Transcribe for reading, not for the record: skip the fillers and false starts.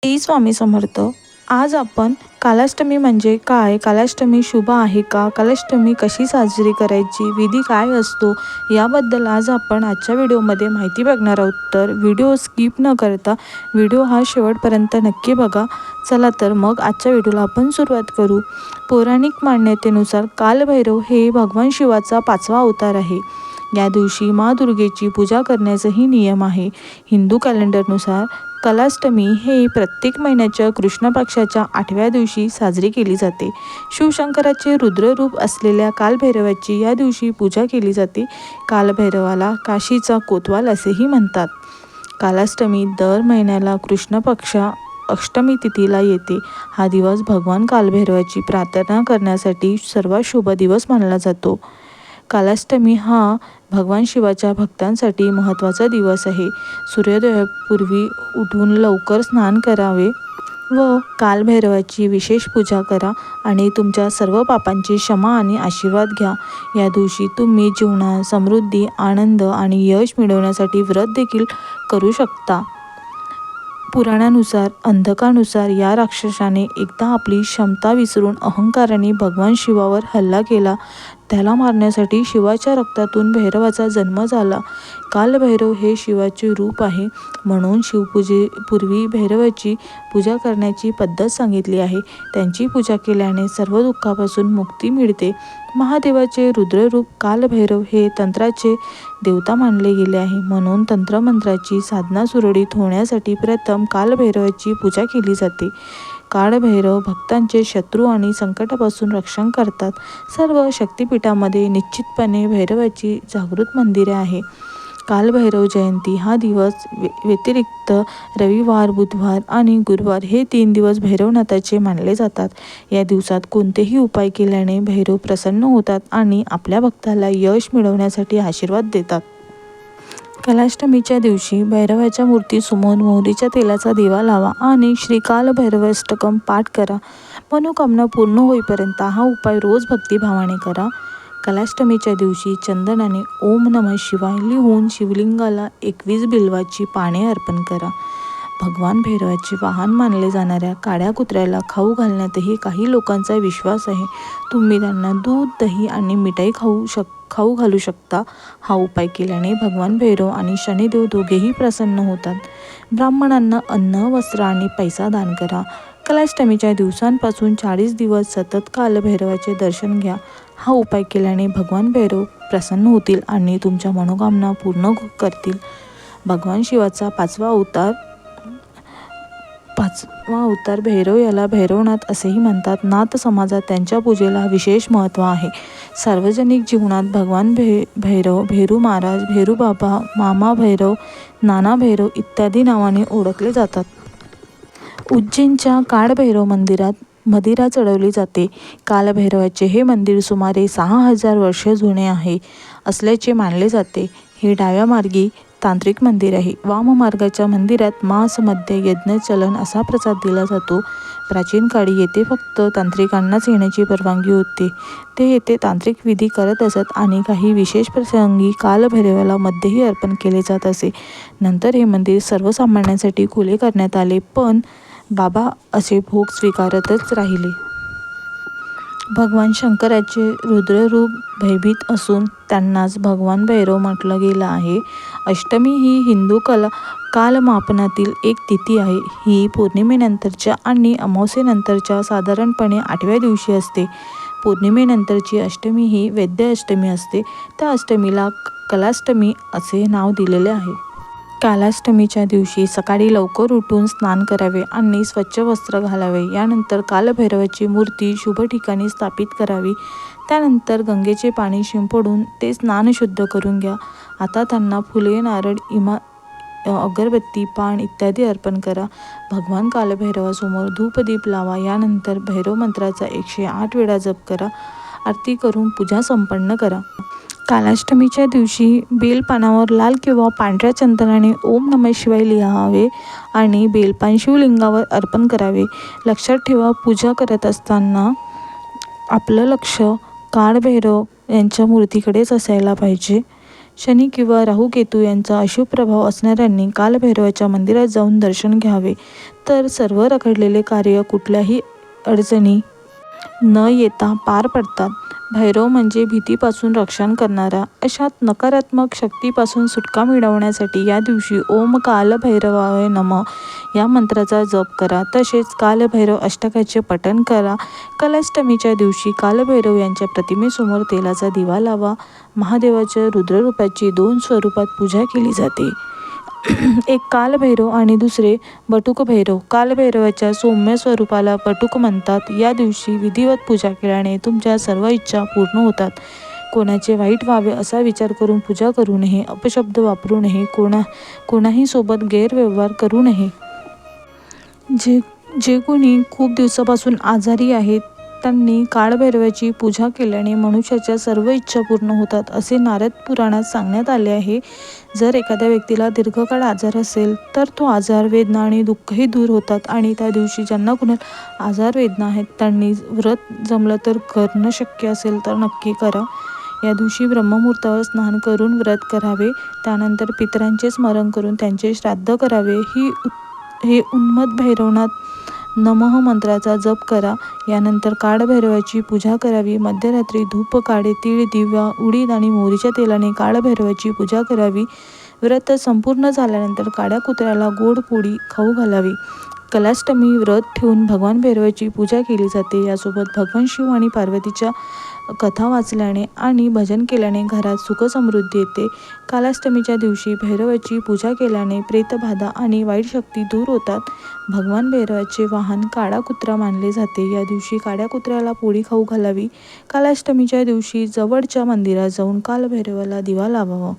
श्री स्वामी समर्थ. आज आपण कालाष्टमी म्हणजे काय, कालाष्टमी शुभ आहे का, कालाष्टमी कशी साजरी करायची, विधी काय असतो, याबद्दल आज आपण आजच्या व्हिडिओमध्ये माहिती बघणार आहोत. तर व्हिडिओ स्किप न करता व्हिडिओ हा शेवटपर्यंत नक्की बघा. चला तर मग आजच्या व्हिडिओला आपण सुरुवात करू. पौराणिक मान्यतेनुसार कालभैरव हे भगवान शिवाचा 5वा अवतार आहे. या दिवशी माँ दुर्गेची पूजा करण्याचाही नियम आहे. हिंदू कॅलेंडरनुसार कालाष्टमी हे प्रत्येक महिन्याच्या कृष्ण पक्षाच्या 8व्या दिवशी साजरी केली जाते. शिवशंकराचे रुद्ररूप असलेल्या कालभैरवाची या दिवशी पूजा केली जाते. कालभैरवाला काशीचा कोतवाल असेही म्हणतात. कालाष्टमी दर महिन्याला कृष्ण पक्ष अष्टमी तिथीला येते. हा दिवस भगवान कालभैरवाची प्रार्थना करण्यासाठी सर्वात शुभ दिवस मानला जातो. कालाष्टमी हा भगवान शिवाच्या भक्तांसाठी महत्त्वाचा दिवस आहे. सूर्योदयापूर्वी उठून लवकर स्नान करावे व कालभैरवाची विशेष पूजा करा आणि तुमच्या सर्व पापांची क्षमा आणि आशीर्वाद घ्या. या दिवशी तुम्ही जीवनात समृद्धी, आनंद आणि यश मिळवण्यासाठी व्रत देखील करू शकता. पुराणानुसार अंधकानुसार या राक्षसाने एकदा आपली क्षमता विसरून अहंकाराने भगवान शिवावर हल्ला केला. त्याला मारण्यासाठी शिवाच्या रक्तातून भैरवाचा जन्म झाला. कालभैरव हे शिवाचे रूप आहे, म्हणून शिवपूजेपूर्वी भैरवाची पूजा करण्याची पद्धत सांगितली आहे. त्यांची पूजा केल्याने सर्व दुःखापासून मुक्ती मिळते. महादेवाचे रुद्ररूप कालभैरव हे तंत्राचे देवता मानले गेले आहे, म्हणून तंत्रमंत्राची साधना सुरळीत होण्यासाठी प्रथम कालभैरवाची पूजा केली जाते. कालभैरव भक्तांचे शत्रू आणि संकटापासून रक्षण करतात. सर्व शक्तिपीठामध्ये निश्चितपणे भैरवाची जागृत मंदिरे आहे. कालभैरव जयंती हा दिवस व्यतिरिक्त रविवार, बुधवार आणि गुरुवार हे 3 दिवस भैरवनाथाचे मानले जातात. या दिवसात कोणतेही उपाय केल्याने भैरव प्रसन्न होतात आणि आपल्या भक्ताला यश मिळवण्यासाठी आशीर्वाद देतात. कालाष्टमीच्या दिवशी भैरवाच्या मूर्तीसमोर मोहरीच्या तेलाचा दिवा लावा आणि श्री कालभैरवाष्टकम पाठ करा. मनोकामना पूर्ण होईपर्यंत हा उपाय रोज भक्तिभावाने करा. कालाष्टमीच्या दिवशी चंदनाने ओम नमः शिवाय लिहून शिवलिंगाला 21 बिल्वाची पाने अर्पण करा. भगवान भैरवाचे वाहन मानले जाणाऱ्या काळ्या कुत्र्याला खाऊ घालण्यातही काही लोकांचा विश्वास आहे. तुम्ही त्यांना दूध, दही आणि मिठाई खाऊ घालू शकता. हा उपाय केल्याने भगवान भैरव आणि शनिदेव दोघेही प्रसन्न होतात. ब्राह्मणांना अन्न, वस्त्र आणि पैसा दान करा. कालाष्टमीच्या दिवसांपासून 40 दिवस सतत कालभैरवाचे दर्शन घ्या. हा उपाय केल्याने भगवान भैरव प्रसन्न होतील आणि तुमच्या मनोकामना पूर्ण करतील. भगवान शिवाचा 5वा अवतार भैरव याला भैरवनाथ असेही म्हणतात. नाथ समाजात त्यांच्या पूजेला विशेष महत्त्व आहे. सार्वजनिक जीवनात भगवान भैरव, भेरू महाराज, भेरू बाबा, मामा भैरव, नाना भैरव इत्यादी नावाने ओळखले जातात. उज्जैनच्या काळभैरव मंदिरात मदिरा चढवली जाते. कालभैरवाचे हे मंदिर सुमारे 6000 वर्ष जुने असल्याचे मानले जाते. हे डाव्या मार्गी तांत्रिक मंदिर आहे. वाम मार्गाच्या मंदिरात मांस, मद्य, यज्ञ, चलन असा प्रसाद दिला जातो. प्राचीन काळी येथे फक्त तांत्रिकांनाच येण्याची परवानगी होती. ते येथे तांत्रिक विधी करत असत आणि काही विशेष प्रसंगी कालभैरवाला मध्यही अर्पण केले जात असे. नंतर हे मंदिर सर्वसामान्यांसाठी खुले करण्यात आले, पण बाबा असे भोग स्वीकारतच राहिले. भगवान शंकराचे रुद्ररूप भयभीत असून त्यांनाच भगवान भैरव म्हटलं गेलं आहे. अष्टमी ही हिंदू कालमापनातील एक तिथी आहे. ही पौर्णिमेनंतरच्या आणि अमावस्येनंतरच्या साधारणपणे 8व्या दिवशी असते. पौर्णिमेनंतरची अष्टमी ही वैद्य अष्टमी असते. त्या अष्टमीला कालाष्टमी असे नाव दिलेले आहे. कालाष्टमीच्या दिवशी सकाळी लवकर उठून स्नान करावे आणि स्वच्छ वस्त्र घालावे. यानंतर कालभैरवाची मूर्ती शुभ ठिकाणी स्थापित करावी. त्यानंतर गंगेचे पाणी शिंपडून ते स्नान शुद्ध करून घ्या. आता त्यांना फुले, नारळ, अगरबत्ती, पान इत्यादी अर्पण करा. भगवान कालभैरवासमोर धूपदीप लावा. यानंतर भैरव मंत्राचा 108 वेळा जप करा. आरती करून पूजा संपन्न करा. कालाष्टमीच्या दिवशी बेलपानावर लाल किंवा पांढऱ्या चंदनाने ओम नमः शिवाय लिहावे आणि बेलपान शिवलिंगावर अर्पण करावे. लक्षात ठेवा, पूजा करत असताना आपलं लक्ष कालभैरव यांच्या मूर्तीकडेच असायला पाहिजे. शनी किंवा राहू केतू यांचा अशुभ प्रभाव असणाऱ्यांनी कालभैरवाच्या मंदिरात जाऊन दर्शन घ्यावे, तर सर्व रखडलेले कार्य कुठल्याही अडचणी न येता पार पडतात. भैरव म्हणजे भीतीपासून रक्षण करणारा. अशा नकारात्मक शक्तीपासून सुटका मिळवण्यासाठी या दिवशी ओम कालभैरवाय नमः या मंत्राचा जप करा. तसेच कालभैरव अष्टकाचे पठण करा. कलाष्टमीच्या दिवशी कालभैरव यांच्या प्रतिमेसमोर तेलाचा दिवा लावा. महादेवाच्या रुद्ररूपाची 2 स्वरूपात पूजा केली जाते. एक कालभैरव आणि दुसरे बटुक भैरव. कालभैरवाच्या सौम्य स्वरूपाला बटुक म्हणतात. या दिवशी विधिवत पूजा केल्याने तुमच्या सर्व इच्छा पूर्ण होतात. कोणाचे वाईट व्हावे असा विचार करून पूजा करू नये. अपशब्द वापरू नये. कोणाही सोबत गैरव्यवहार करू नये. जे कोणी खूप दिवसापासून आजारी आहेत त्यांनी काळभैरवाची पूजा केल्याने मनुष्याच्या सर्व इच्छा पूर्ण होतात असे नारद पुराणात सांगण्यात आले आहे. जर एखाद्या व्यक्तीला दीर्घकाळ आजार असेल तर तो आजार, वेदना आणि दुःखही दूर होतात. आणि त्या दिवशी ज्यांना कुणाला आजार, वेदना आहेत त्यांनी व्रत जमलं तर करणं शक्य असेल तर नक्की करा. या दिवशी ब्रह्ममुहूर्तावर स्नान करून व्रत करावे. त्यानंतर पितरांचे स्मरण करून त्यांचे श्राद्ध करावे. हे उन्मत्त भैरवनाथ नमः मंत्राचा जप करा. यानंतर काळभैरवाची पूजा करावी. मध्यरात्री धूप, काळे तीळ, दिवा, उडीद आणि मोहरीच्या तेलाने काळभैरवाची पूजा करावी. व्रत संपूर्ण झाल्यानंतर काळ्या कुत्र्याला गोड पोळी खाऊ घालावी. कलाष्टमी व्रत ठेवून भगवान भैरवाची पूजा केली जाते. यासोबत भगवान शिव आणि पार्वतीच्या कथा वाचल्याने आणि भजन केल्याने घरात सुख समृद्धी येते. कालाष्टमीच्या दिवशी भैरवाची पूजा केल्याने प्रेतबाधा आणि वाईट शक्ती दूर होतात. भगवान भैरवाचे वाहन काळा कुत्रा मानले जाते. या दिवशी काळ्या कुत्र्याला पोळी खाऊ घालावी. कालाष्टमीच्या दिवशी जवळच्या मंदिरात जाऊन कालभैरवाला दिवा लावावा.